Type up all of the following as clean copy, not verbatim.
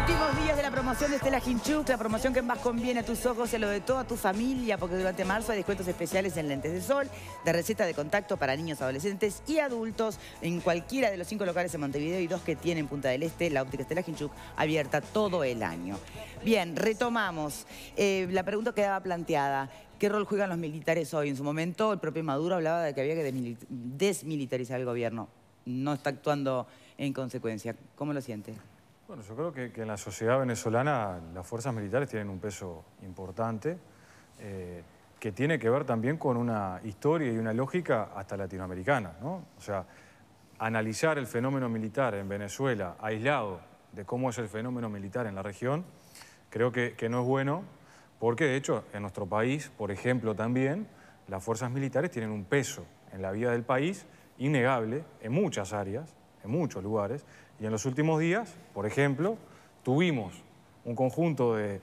Últimos días de la promoción de Stella Hinchuk, la promoción que más conviene a tus ojos y a lo de toda tu familia, porque durante marzo hay descuentos especiales en lentes de sol, de receta de contacto para niños, adolescentes y adultos en cualquiera de los 5 locales en Montevideo y 2 que tienen Punta del Este, la óptica Stella Hinchuk, abierta todo el año. Bien, retomamos. La pregunta quedaba planteada. ¿Qué rol juegan los militares hoy? En su momento el propio Maduro hablaba de que había que desmilitarizar el gobierno. No está actuando en consecuencia. ¿Cómo lo siente? Bueno, yo creo que en la sociedad venezolana las fuerzas militares tienen un peso importante que tiene que ver también con una historia y una lógica hasta latinoamericana, ¿no? O sea, analizar el fenómeno militar en Venezuela aislado de cómo es el fenómeno militar en la región, creo que no es bueno, porque de hecho en nuestro país, por ejemplo, también las fuerzas militares tienen un peso en la vida del país innegable en muchas áreas, en muchos lugares, y en los últimos días, por ejemplo, tuvimos un conjunto de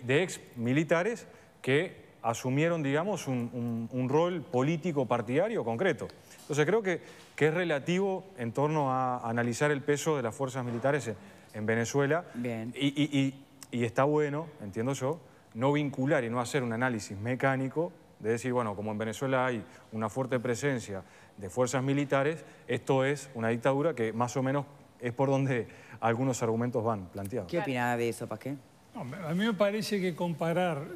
ex militares que asumieron, digamos, un rol político partidario concreto. Entonces creo que es relativo en torno a analizar el peso de las fuerzas militares en Venezuela. Bien. Y está bueno, entiendo yo, no vincular y no hacer un análisis mecánico de decir, bueno, como en Venezuela hay una fuerte presencia de fuerzas militares, esto es una dictadura que más o menos es por donde algunos argumentos van planteados. ¿Qué opina de eso, Pasqué? A mí me parece que comparar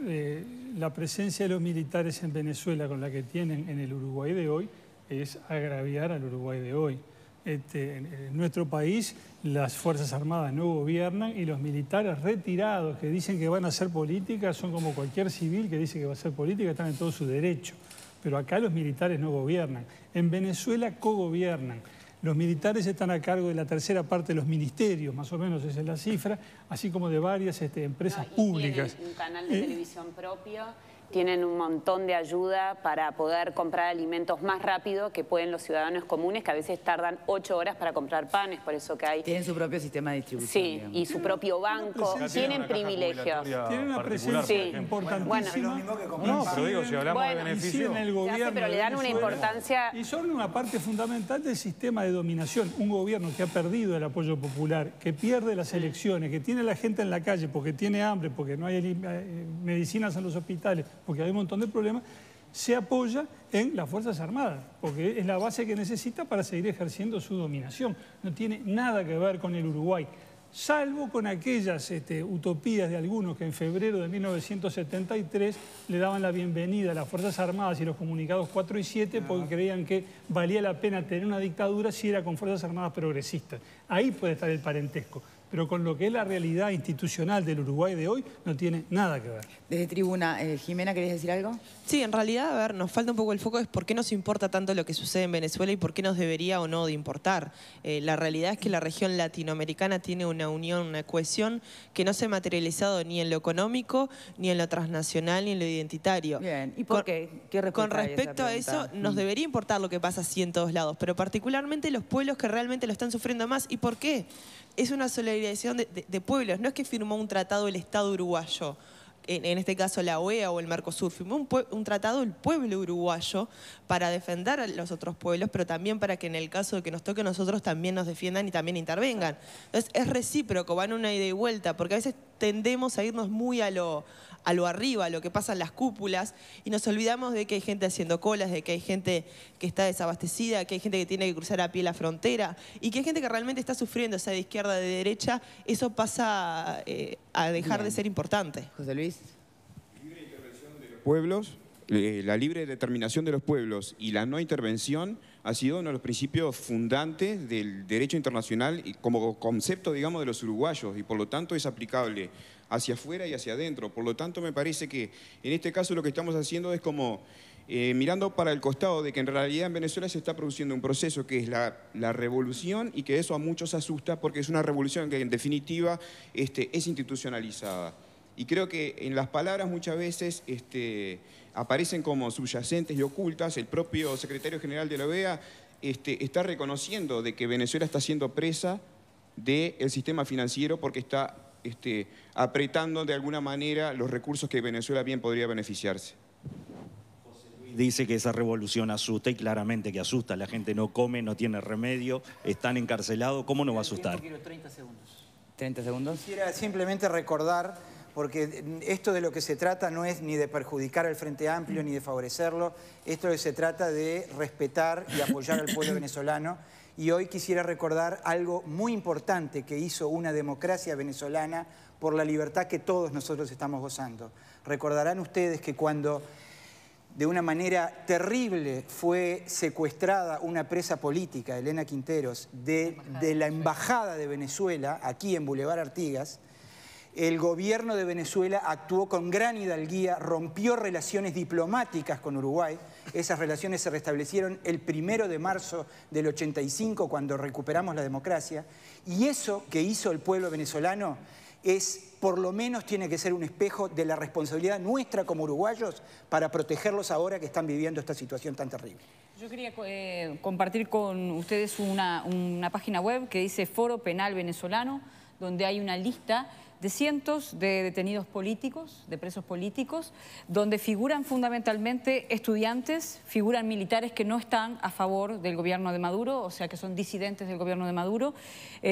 la presencia de los militares en Venezuela con la que tienen en el Uruguay de hoy es agraviar al Uruguay de hoy. En nuestro país las Fuerzas Armadas no gobiernan y los militares retirados que dicen que van a hacer política son como cualquier civil que dice que va a hacer política, están en todo su derecho. Pero acá los militares no gobiernan. En Venezuela cogobiernan. Los militares están a cargo de la tercera parte de los ministerios, más o menos esa es la cifra, así como de varias empresas públicas. Tienen un canal de televisión propio, tienen un montón de ayuda para poder comprar alimentos más rápido que pueden los ciudadanos comunes, que a veces tardan 8 horas para comprar panes, por eso que hay... Tienen su propio sistema de distribución. Sí, digamos. Y su propio banco, tienen privilegios. Tienen una presencia importantísima. No, pero digo, si hablamos de beneficio... el gobierno pero le dan una importancia... Y son una parte fundamental del sistema de dominación. Un gobierno que ha perdido el apoyo popular, que pierde las elecciones, que tiene a la gente en la calle porque tiene hambre, porque no hay medicinas en los hospitales, porque hay un montón de problemas, se apoya en las Fuerzas Armadas, porque es la base que necesita para seguir ejerciendo su dominación. No tiene nada que ver con el Uruguay, salvo con aquellas utopías de algunos que en febrero de 1973 le daban la bienvenida a las Fuerzas Armadas y los comunicados 4 y 7 porque creían que valía la pena tener una dictadura si era con Fuerzas Armadas progresistas. Ahí puede estar el parentesco. Pero con lo que es la realidad institucional del Uruguay de hoy, no tiene nada que ver. Desde Tribuna, Jimena, ¿querés decir algo? Sí, en realidad, a ver, nos falta un poco el foco, es por qué nos importa tanto lo que sucede en Venezuela y por qué nos debería o no de importar. La realidad es que la región latinoamericana tiene una unión, una cohesión que no se ha materializado ni en lo económico, ni en lo transnacional, ni en lo identitario. Bien, ¿y por qué? ¿Qué respuesta Con respecto a eso, nos debería importar lo que pasa así en todos lados, pero particularmente los pueblos que realmente lo están sufriendo más. ¿Y por qué? Es una solidarización de pueblos, no es que firmó un tratado el Estado uruguayo, en este caso la OEA o el Mercosur, firmó un tratado el pueblo uruguayo para defender a los otros pueblos, pero también para que en el caso de que nos toque a nosotros también nos defiendan y también intervengan. Entonces es recíproco, van una ida y vuelta, porque a veces tendemos a irnos muy a lo arriba, a lo que pasa en las cúpulas, y nos olvidamos de que hay gente haciendo colas, de que hay gente que está desabastecida, que hay gente que tiene que cruzar a pie la frontera, y que hay gente que realmente está sufriendo, sea de izquierda, de derecha. Eso pasa a dejar de ser importante. José Luis. Libre intervención de los pueblos, la libre determinación de los pueblos y la no intervención ha sido uno de los principios fundantes del derecho internacional y como concepto, digamos, de los uruguayos, y por lo tanto es aplicable hacia afuera y hacia adentro. Por lo tanto, me parece que en este caso lo que estamos haciendo es como mirando para el costado de que en realidad en Venezuela se está produciendo un proceso que es la revolución, y que eso a muchos asusta porque es una revolución que en definitiva es institucionalizada. Y creo que en las palabras muchas veces aparecen como subyacentes y ocultas. El propio secretario general de la OEA está reconociendo de que Venezuela está siendo presa del sistema financiero porque está apretando de alguna manera los recursos que Venezuela bien podría beneficiarse. Dice que esa revolución asusta, y claramente que asusta. La gente no come, no tiene remedio, están encarcelados. ¿Cómo no va a asustar? 30 segundos. 30 segundos. Quisiera simplemente recordar, porque esto de lo que se trata no es ni de perjudicar al Frente Amplio ni de favorecerlo, esto se trata de respetar y apoyar al pueblo venezolano. Y hoy quisiera recordar algo muy importante que hizo una democracia venezolana por la libertad que todos nosotros estamos gozando. Recordarán ustedes que cuando de una manera terrible fue secuestrada una presa política, Elena Quinteros, de la Embajada de Venezuela, aquí en Boulevard Artigas, el gobierno de Venezuela actuó con gran hidalguía, rompió relaciones diplomáticas con Uruguay. Esas relaciones se restablecieron el 1 de marzo del 85, cuando recuperamos la democracia. Y eso que hizo el pueblo venezolano por lo menos tiene que ser un espejo de la responsabilidad nuestra como uruguayos para protegerlos ahora que están viviendo esta situación tan terrible. Yo quería compartir con ustedes una página web que dice Foro Penal Venezolano, donde hay una lista de cientos de detenidos políticos, de presos políticos, donde figuran fundamentalmente estudiantes, figuran militares que no están a favor del gobierno de Maduro, o sea que son disidentes del gobierno de Maduro,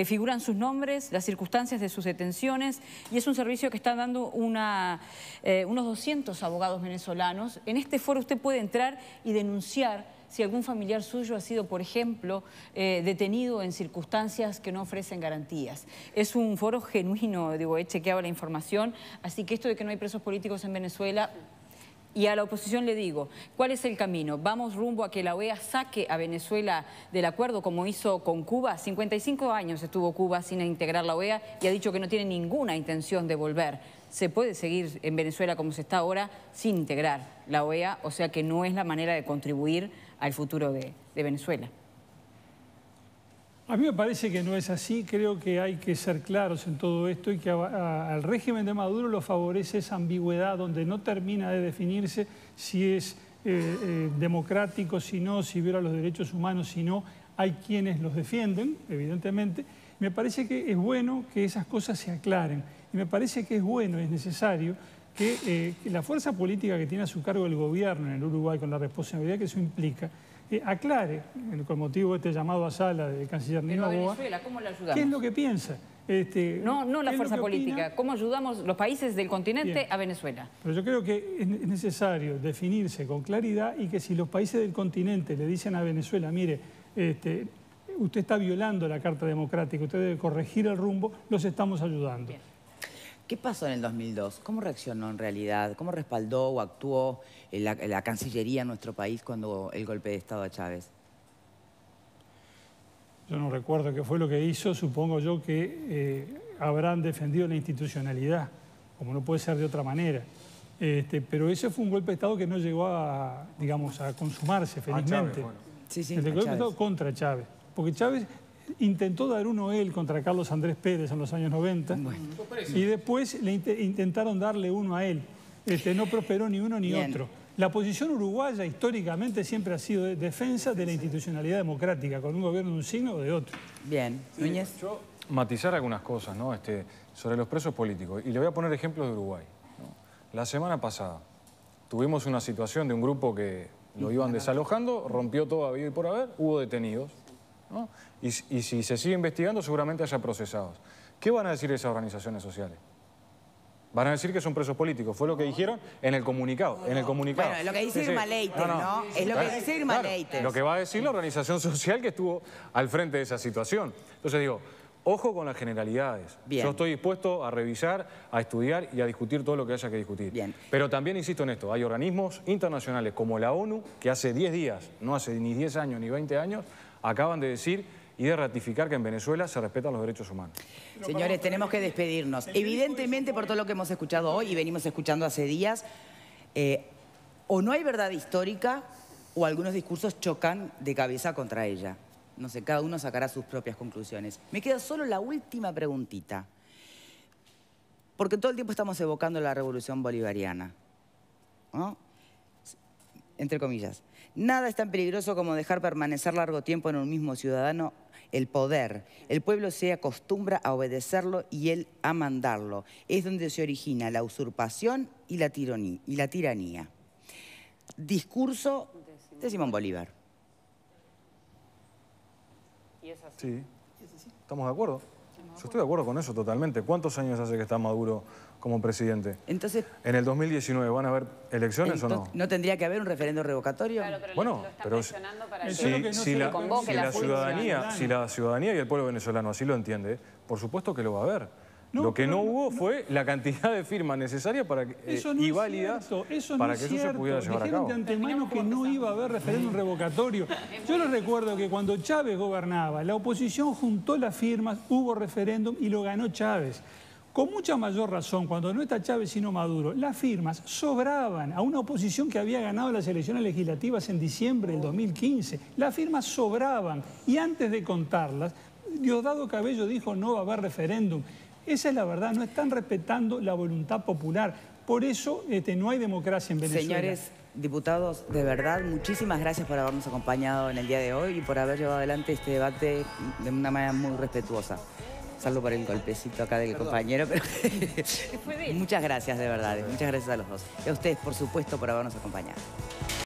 figuran sus nombres, las circunstancias de sus detenciones, y es un servicio que están dando unos 200 abogados venezolanos. En este foro usted puede entrar y denunciar si algún familiar suyo ha sido, por ejemplo, detenido en circunstancias que no ofrecen garantías. Es un foro genuino, digo, he chequeado la información, así que esto de que no hay presos políticos en Venezuela, y a la oposición le digo, ¿cuál es el camino? ¿Vamos rumbo a que la OEA saque a Venezuela del acuerdo como hizo con Cuba? 55 años estuvo Cuba sin integrar la OEA y ha dicho que no tiene ninguna intención de volver. Se puede seguir en Venezuela como se está ahora sin integrar la OEA, o sea que no es la manera de contribuir al futuro de Venezuela. A mí me parece que no es así, creo que hay que ser claros en todo esto y que al régimen de Maduro lo favorece esa ambigüedad donde no termina de definirse si es democrático, si no, si viola los derechos humanos, si no. Hay quienes los defienden, evidentemente. Me parece que es bueno que esas cosas se aclaren y me parece que es bueno, es necesario que la fuerza política que tiene a su cargo el gobierno en el Uruguay, con la responsabilidad que eso implica, aclare, con motivo de este llamado a sala del canciller Nino Boa, Venezuela, ¿cómo la ayudamos? ¿qué es lo que piensa? No la fuerza política, ¿cómo ayudamos los países del continente a Venezuela? Pero yo creo que es necesario definirse con claridad y que si los países del continente le dicen a Venezuela, mire, usted está violando la Carta Democrática, usted debe corregir el rumbo, los estamos ayudando. Bien. ¿Qué pasó en el 2002? ¿Cómo reaccionó en realidad? ¿Cómo respaldó o actuó la Cancillería en nuestro país cuando el golpe de Estado a Chávez? Yo no recuerdo qué fue lo que hizo, supongo yo que habrán defendido la institucionalidad, como no puede ser de otra manera. Pero ese fue un golpe de Estado que no llegó a, digamos, a consumarse, felizmente. Chávez, bueno. Sí, El golpe de Estado contra Chávez, porque Chávez intentó dar uno él contra Carlos Andrés Pérez en los años 90 y después intentaron darle uno a él. No prosperó ni uno ni otro. La posición uruguaya históricamente siempre ha sido de defensa de la institucionalidad democrática, con un gobierno de un signo o de otro. Bien. Núñez. Yo matizar algunas cosas, ¿no? Sobre los presos políticos. Y le voy a poner ejemplos de Uruguay, ¿no? La semana pasada tuvimos una situación de un grupo que lo iban desalojando, rompió todo habido y por haber, hubo detenidos, ¿no? Y si se sigue investigando, seguramente haya procesados. ¿Qué van a decir esas organizaciones sociales? Van a decir que son presos políticos. Fue lo que dijeron en el comunicado. Bueno, es lo que dice Irma Leite, ¿no? Es lo que dice Irma Leite. Lo que va a decir la organización social que estuvo al frente de esa situación. Entonces digo, ojo con las generalidades. Bien. Yo estoy dispuesto a revisar, a estudiar y a discutir todo lo que haya que discutir. Bien. Pero también insisto en esto, hay organismos internacionales como la ONU que hace 10 días, no hace ni 10 años ni 20 años, acaban de decir y de ratificar que en Venezuela se respetan los derechos humanos. Señores, tenemos que despedirnos. Evidentemente, por todo lo que hemos escuchado hoy y venimos escuchando hace días, o no hay verdad histórica o algunos discursos chocan de cabeza contra ella. No sé, cada uno sacará sus propias conclusiones. Me queda solo la última preguntita. Porque todo el tiempo estamos evocando la revolución bolivariana, ¿no? Entre comillas. Nada es tan peligroso como dejar permanecer largo tiempo en un mismo ciudadano el poder. El pueblo se acostumbra a obedecerlo y él a mandarlo. Es donde se origina la usurpación y la tiranía. Discurso de Simón Bolívar. Sí, estamos de acuerdo. Yo estoy de acuerdo con eso totalmente. ¿Cuántos años hace que está Maduro como presidente? Entonces, ¿En el 2019 van a haber elecciones o no? ¿No tendría que haber un referendo revocatorio? Claro, pero Bueno, lo están pero presionando para Eso que es lo que no si se la, convoque la si la ciudadanía y el pueblo venezolano así lo entiende, por supuesto que lo va a haber. No, lo que pero no hubo fue la cantidad de firmas necesarias para que, Eso no y es válidas cierto, eso para no que es eso se cierto. pudiera llevar a Dijeron cabo. de antemano que no iba a haber referéndum revocatorio. Yo les recuerdo que cuando Chávez gobernaba, la oposición juntó las firmas, hubo referéndum y lo ganó Chávez. Con mucha mayor razón, cuando no está Chávez sino Maduro, las firmas sobraban a una oposición que había ganado las elecciones legislativas en diciembre del 2015. Las firmas sobraban y antes de contarlas, Diosdado Cabello dijo no va a haber referéndum. Esa es la verdad, no están respetando la voluntad popular. Por eso no hay democracia en Venezuela. Señores diputados, de verdad, muchísimas gracias por habernos acompañado en el día de hoy y por haber llevado adelante este debate de una manera muy respetuosa. Salvo por el golpecito acá del compañero, pero muchas gracias de verdad, muchas gracias a los dos. Y a ustedes, por supuesto, por habernos acompañado.